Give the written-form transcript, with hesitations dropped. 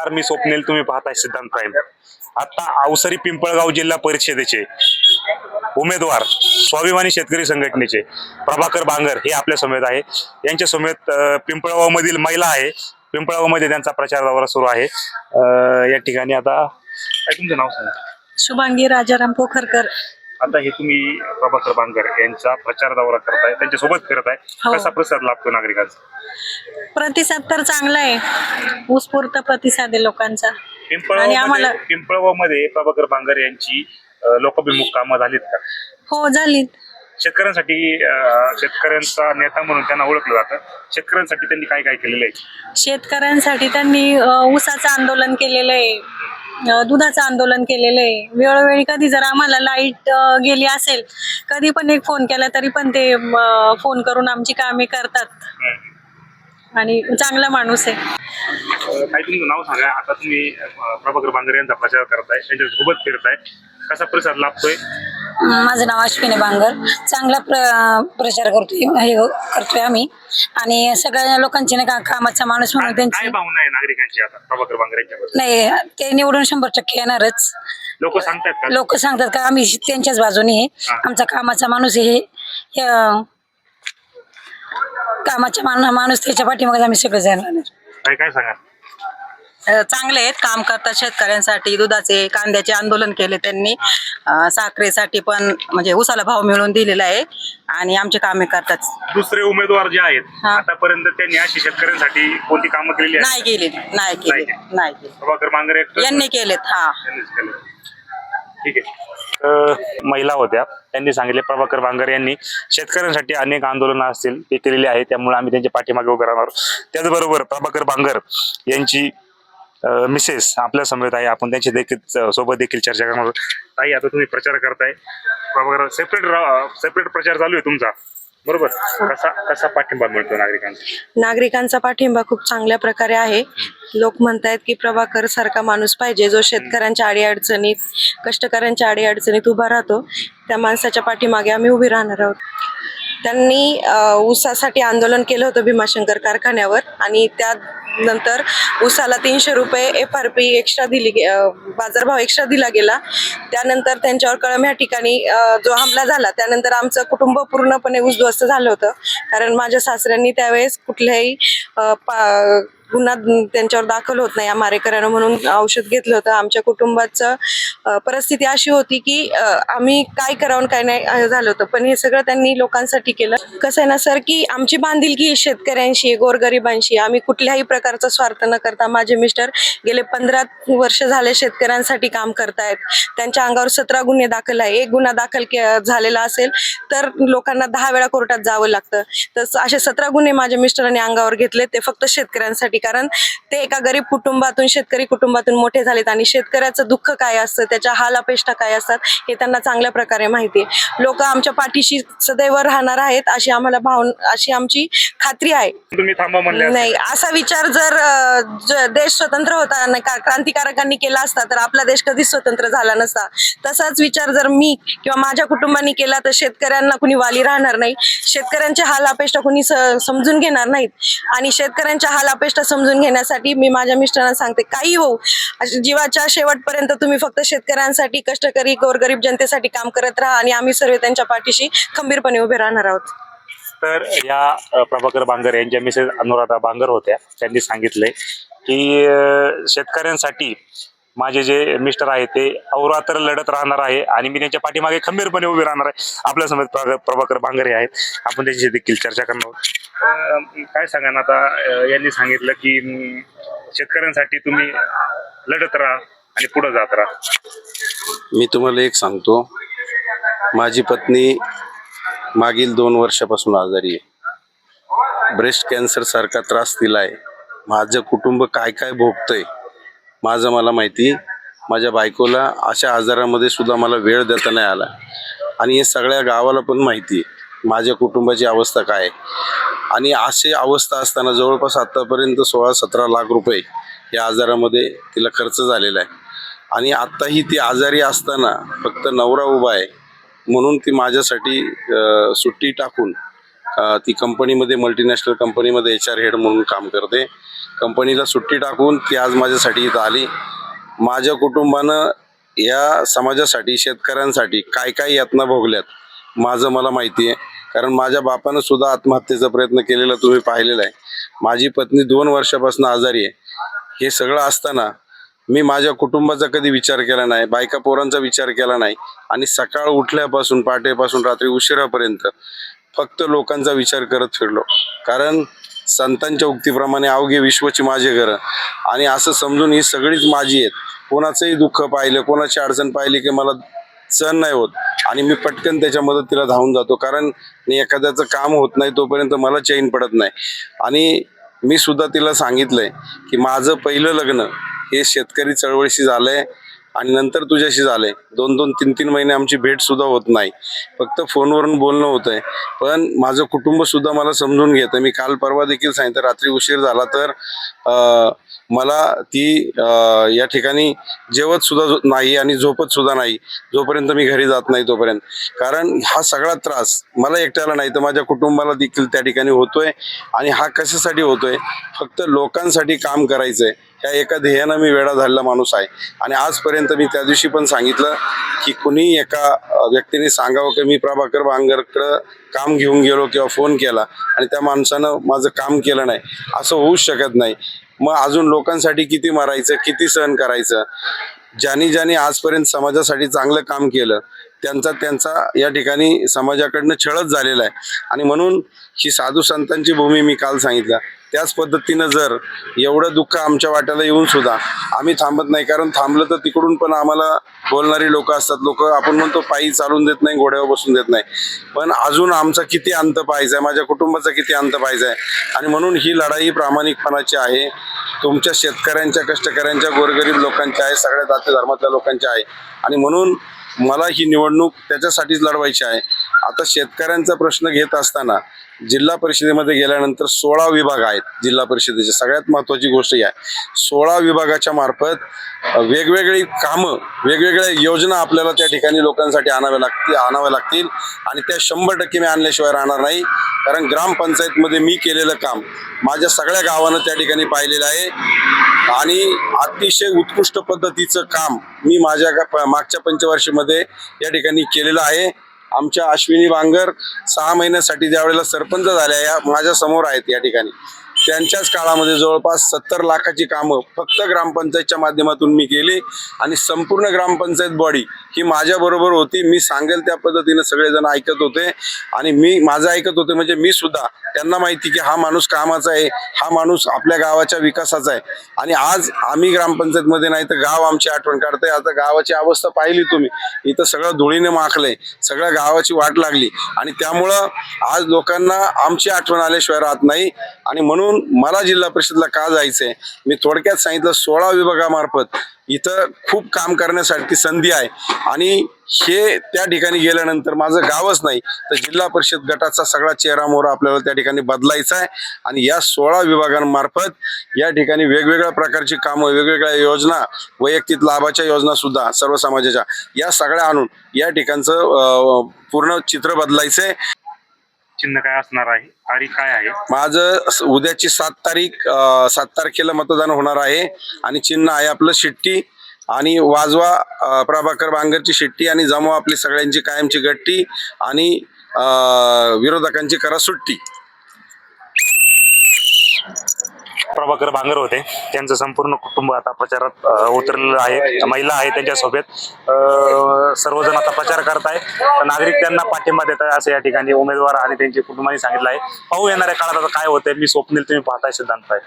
नमस्कार, मी स्वप्नील, तुम्ही पाहताय सिद्धांत प्राईम. आता अवसरी पिंपळगाव जिल्हा परिषदेचे उमेदवार स्वाभिमानी शेतकरी संघटनेचे प्रभाकर बांगर हे आपल्या समेत आहे. यांच्या समेत पिंपळगाव मधील महिला आहे. पिंपळगाव मध्ये त्यांचा प्रचार दौरा सुरू आहे. या ठिकाणी आता काय तुमचं नाव सांगा? शुभांगी राजाराम पोखरकर. आता हे तुम्ही प्रभाकर बांगर यांचा प्रचार दौरा करताय, त्यांच्या सोबत फिरताय. कसा प्रतिसाद लाभतो नागरिकांचा? प्रतिसाद तर चांगला आहे, उत्स्फूर्त प्रतिसाद आहे लोकांचा. आणि आम्हाला पिंपळगाव मध्ये प्रभाकर बांगर यांची लोकाभिमुख कामं झालीत का? हो झालीत. शेतकऱ्यांसाठी शेतकऱ्यांचा नेता म्हणून त्यांना ओळखलं जातं. शेतकऱ्यांसाठी त्यांनी काय काय केलेलं आहे? शेतकऱ्यांसाठी त्यांनी ऊसाचं आंदोलन केलेलं आहे, दुधाचं आंदोलन केलेलं आहे. वेळोवेळी कधी जर आम्हाला लाईट गेली असेल, कधी पण एक फोन केला तरी पण ते फोन करून आमची कामे करतात. आणि चांगला माणूस आहे. काय तुमचं नाव सांगा? आता तुम्ही प्रभाकर बांगर यांचा प्रचार करताय, त्यांच्या सोबत फिरताय, कसा प्रतिसाद लाभतोय? माझं नाव अश्विनी बांगर. चांगला प्रचार करतोय आम्ही. आणि सगळ्या लोकांची नाही का कामाचा माणूस म्हणून काय भावना आहे नागरिकांची आता प्रभाकर बांगर यांच्याबद्दल? नाही, ते निवडून 100% येणारच. लोक सांगतात का आम्ही त्यांच्याच बाजूने आहे. आमचा कामाचा माणूस आहे, कामाचा माणूस त्याच्या पाठीमागे आम्ही सगळे जाणार. काय सांगा? चांगले आहेत, काम करतात शेतकऱ्यांसाठी. दुधाचे कांद्याचे आंदोलन केले त्यांनी, साखरेसाठी पण म्हणजे उसाला भाव मिळवून दिलेला आहे आणि आमचे कामे करतात. दुसरे उमेदवार जे आहेत आतापर्यंत त्यांनी अशी शेतकऱ्यांसाठी कोणती कामं केलेली आहेत? नाही केली. प्रभाकर बांगर यांनी केलेत. ठीक आहे. महिला होत्या, त्यांनी सांगितले प्रभाकर बांगर यांनी शेतकऱ्यांसाठी अनेक आंदोलनं असतील ते केलेली आहे, त्यामुळे आम्ही त्यांच्या पाठीमागे उभे राहणार. त्याचबरोबर प्रभाकर बांगर यांची मिसेस आपल्या समेत आहे, आपण त्यांची देखील सोबत देखील चर्चा करणार आहोत. ताई, आता तुम्ही प्रचार करताय, प्रभाकर सेपरेट प्रचार चालू आहे तुमचा, बरोबर? कसा पाठिंबा मिळतो नागरिकांचा? नागरिकांचा पाठिंबा खूप चांगल्या प्रकारे आहे. लोक म्हणतायत की प्रभाकर सारखा माणूस पाहिजे, जो शेतकऱ्यांच्या अडीअडचणीत, कष्टकऱ्यांच्या अडीअडचणीत उभा राहतो. त्या माणसाच्या पाठीमागे आम्ही उभी राहणार आहोत. त्यांनी ऊसासाठी आंदोलन केलं होतं भीमाशंकर कारखान्यावर, आणि त्यानंतर ऊसाला 300 रुपये FRP एक्स्ट्रा दिली, बाजारभाव एक्स्ट्रा दिला गेला. त्यानंतर त्यांच्यावर कळम ह्या ठिकाणी जो हमला झाला, त्यानंतर आमचं कुटुंब पूर्णपणे उद्ध्वस्त झालं होतं. कारण माझ्या सासऱ्यांनी त्यावेळेस कुठल्याही गुन्हा त्यांच्यावर दाखल होत नाही या मारेकऱ्यानं म्हणून औषध घेतलं होतं. आमच्या कुटुंबाचं परिस्थिती अशी होती की आम्ही काय करावं काय नाही झालं होतं. पण हे सगळं त्यांनी लोकांसाठी केलं. कसं आहे ना सर, की आमची बांधिलकी शेतकऱ्यांशी, गोरगरिबांशी. आम्ही कुठल्याही प्रकारचा स्वार्थ न करता, माझे मिस्टर गेले 15 वर्ष झाले शेतकऱ्यांसाठी काम करतायत. त्यांच्या अंगावर 17 गुन्हे दाखल आहे. एक गुन्हा दाखल झालेला असेल तर लोकांना 10 वेळा कोर्टात जावं लागतं. तर असे 17 गुन्हे माझ्या मिस्टरांनी अंगावर घेतले, ते फक्त शेतकऱ्यांसाठी. कारण ते एका गरीब कुटुंबातून, शेतकरी कुटुंबातून मोठे झालेत आणि शेतकऱ्याचं दुःख काय असतं, त्याच्या हाल अपेष्टा काय असतात हे त्यांना चांगल्या प्रकारे माहिती आहे. लोक आमच्या पाठीशी सदैव राहणार आहेत अशी आम्हाला अशी आमची खात्री आहे. तुम्ही थांबा म्हणले नाही, असा विचार जर देश स्वतंत्र होता, क्रांतिकारकांनी केला असता तर आपला देश कधीच स्वतंत्र झाला नसता. तसाच विचार जर मी किंवा माझ्या कुटुंबाने केला तर शेतकऱ्यांना कुणी वाली राहणार नाही, शेतकऱ्यांचे हाल अपेष्टा कुणी समजून घेणार नाहीत. आणि शेतकऱ्यांच्या हाल अपेष्टा समजून घेण्यासाठी मी माझ्या मिस्टरांना सांगते, काही हो, जीवाच्या शेवटपर्यंत तुम्ही फक्त शेतकऱ्यांसाठी, कष्टकरी गोरगरीब जनतेसाठी काम करत राहा आणि आम्ही सर्व त्यांच्या पाठीशी खंबीरपणे उभे राहणार आहोत. तर या प्रभाकर बांगर यांच्या मिसेस अनुराधा बांगर होत्या. त्यांनी सांगितले की शेतकऱ्यांसाठी माझे जे मिस्टर आहे ते अहोरात्र लढत राहणार आहे आणि मी त्यांच्या पाठीमागे खंबीरपणे उभे राहणार आहे. आपल्या समोर प्रभाकर बांगर हे आहेत, आपण त्यांची देखील चर्चा करणार आहोत. काय सांगा ना, आता यांनी सांगितलं की शेतकऱ्यांसाठी तुम्ही लढत राहा आणि पुढे जात राहा. मी तुम्हाला एक सांगतो, माझी पत्नी मागील 2 वर्षापासून आजारी आहे. ब्रेस्ट कॅन्सर सारखा त्रास दिलाय. माझं कुटुंब काय काय भोगतंय माझं मला माहिती. माझ्या बायकोला अशा आजारामध्ये सुद्धा मला वेळ देता नाही आला आणि हे सगळ्या गावाला पण माहिती आहे माझ्या कुटुंबाची अवस्था काय आहे. आणि अशी अवस्था असताना जवळपास आतापर्यंत 16-17 लाख रुपये या आजारामध्ये तिला खर्च झालेला आहे. आणि आत्ताही ती आजारी असताना फक्त नवरा उभा आहे म्हणून ती माझ्यासाठी सुट्टी टाकून ती कंपनीमध्ये, मल्टीनॅशनल कंपनीमध्ये HR हेड म्हणून काम करते. कंपनीला सुट्टी टाकून ती आज माझ्यासाठी इथं आली. माझ्या कुटुंबानं या समाजासाठी, शेतकऱ्यांसाठी काय काय यातना भोगल्यात माझं मला माहिती आहे. कारण माझ्या बापानं सुद्धा आत्महत्येचा प्रयत्न केलेला तुम्ही पाहिलेला आहे. माझी पत्नी 2 वर्षापासून आजारी आहे. हे सगळं असताना मी माझ्या कुटुंबाचा कधी विचार केला नाही, बायका पोरांचा विचार केला नाही आणि सकाळ उठल्यापासून पहाटेपासून रात्री उशिरापर्यंत फक्त लोकांचा विचार करत फिरलो. कारण संतांच्या उक्तीप्रमाणे अवघे विश्वची माझे घरं आणि असं समजून ही सगळीच माझी आहेत. कोणाचंही दुःख पाहिलं, कोणाची अडचण पाहिली की मला सहन नाही होत आणि मी पटकन त्याच्या मदतीला धावून जातो. कारण एखाद्याचं काम होत नाही तोपर्यंत मला चैन पडत नाही. आणि मी सुद्धा तिला सांगितलंय की माझं पहिलं लग्न हे शेतकरी चळवळीशी झालंय आणि नंतर तुझ्याशी झालंय. 2-2, 3-3 महिने आमची भेट सुद्धा होत नाही, फक्त फोनवरून बोलणं होतंय. पण माझं कुटुंब सुद्धा मला समजून घेतं. मी काल परवा देखील सांगितलं, रात्री उशीर झाला तर मला ती या ठिकाणी जेवत सुद्धा नाही आणि झोपत सुद्धा नाही जोपर्यंत मी घरी जात नाही तोपर्यंत. कारण हा सगळा त्रास मला एकट्याला नाही तर माझ्या कुटुंबाला देखील त्या ठिकाणी होतोय. आणि हा कशासाठी होतोय? फक्त लोकांसाठी काम करायचंय ह्या एका ध्येयानं मी वेडा झालेला माणूस आहे. आणि आजपर्यंत मी त्या दिवशी पण सांगितलं की कुणी एका व्यक्तीने सांगावं की मी प्रभाकर बांगरकडं काम घेऊन गेलो किंवा फोन केला आणि त्या माणसानं माझं काम केलं नाही, असं होऊच शकत नाही. मग अजून लोकांसाठी किती मरायचं, किती सहन करायचं? ज्यांनी आजपर्यंत समाजासाठी चांगलं काम केलं त्यांचा या ठिकाणी समाजाकडनं छळच झालेला आहे. आणि म्हणून ही साधू संतांची भूमी मी काल सांगितलं त्याच पद्धतीनं जर एवढं दुःख आमच्या वाट्याला येऊन सुद्धा आम्ही थांबत नाही. कारण थांबलं तर तिकडून पण आम्हाला बोलणारी लोक असतात. लोक आपण म्हणतो पायी चालून देत नाही, घोड्यावर बसून देत नाही, पण अजून आमचा किती अंत पाहायचा आहे, माझ्या कुटुंबाचा किती अंत पाहायचा आहे. आणि म्हणून ही लढाई प्रामाणिकपणाची आहे. तुमच्या शेतकऱ्यांच्या, कष्टकऱ्यांच्या, गोरगरीब लोकांची आहे, सगळ्या जाती धर्मातल्या लोकांची आहे. आणि म्हणून मला ही निवडणूक त्याच्यासाठीच लढवायची आहे. आता शेतकऱ्यांचा प्रश्न घेत असताना जिल्हा परिषदेमध्ये गेल्यानंतर 16 विभाग आहेत जिल्हा परिषदेचे. सगळ्यात महत्त्वाची गोष्ट ही आहे, 16 विभागाच्या मार्फत वेगवेगळी कामं, वेगवेगळ्या योजना आपल्याला त्या ठिकाणी लोकांसाठी आणाव्या लागतील. आणि त्या 100% मी आणल्याशिवाय राहणार नाही. कारण ग्रामपंचायतमध्ये मी केलेलं काम माझ्या सगळ्या गावानं त्या ठिकाणी पाहिलेलं आहे आणि अतिशय उत्कृष्ट पद्धतीचं काम मी माझ्या मागच्या पंचवार्षिकमध्ये या ठिकाणी केलेलं आहे. आमच्या अश्विनी बांगर 6 महिन्यासाठी ज्या वेळेला सरपंच झाल्या या माझ्या समोर आहेत या ठिकाणी, त्यांच्याच काळामध्ये जवळपास 70 लाखाची कामं फक्त ग्रामपंचायतच्या माध्यमातून मी केली. आणि संपूर्ण ग्रामपंचायत बॉडी ही माझ्याबरोबर होती. मी सांगेल त्या पद्धतीनं सगळेजण ऐकत होते आणि मी माझं ऐकत होते. म्हणजे मी सुद्धा त्यांना माहिती की हा माणूस कामाचा आहे, हा माणूस आपल्या गावाच्या विकासाचा आहे. आणि आज आम्ही ग्रामपंचायतमध्ये नाही तर गाव आमची आठवण काढतंय. आता गावाची अवस्था पाहिली तुम्ही, इथं सगळं धुळीने माखलंय, सगळ्या गावाची वाट लागली आणि त्यामुळं आज लोकांना आमची आठवण आल्याशिवाय राहत नाही. आणि म्हणून मला जिल्हा परिषदला का जायचंय मी थोडक्यात सांगितलं. 16 विभागामार्फत इथं खूप काम करण्यासाठी संधी आहे आणि हे त्या ठिकाणी गेल्यानंतर माझं गावच नाही तर जिल्हा परिषद गटाचा सगळा चेहरा मोहरा आपल्याला त्या ठिकाणी बदलायचा आहे. आणि या 16 विभागांमार्फत या ठिकाणी वेगवेगळ्या प्रकारची कामं, वेगवेगळ्या योजना, वैयक्तिक लाभाच्या योजना सुद्धा सर्व समाजाच्या या सगळ्या आणून या ठिकाणचं पूर्ण चित्र बदलायचंय. चिन्ह काय असणार आहे आणि काय आहे? माझं उद्याची 7 तारखेला मतदान होणार आहे आणि चिन्ह आहे आपलं शिट्टी. आणि वाजवा प्रभाकर बांगरची शिट्टी आणि जमवा आपली सगळ्यांची कायमची गट्टी आणि विरोधकांची करा सुट्टी. प्रभाकर बांगर होते, त्यांचं संपूर्ण कुटुंब आता प्रचारात उतरलेलं आहे. महिला आहे त्यांच्यासोबत, सर्वजण आता प्रचार करत आहेत. नागरिक त्यांना पाठिंबा देत आहे असं या ठिकाणी उमेदवार आणि त्यांच्या कुटुंबाने सांगितलं आहे. पाहू येणाऱ्या काळात आता काय होतंय. मी स्वप्नील, तुम्ही पाहताय सिद्धांत आहे.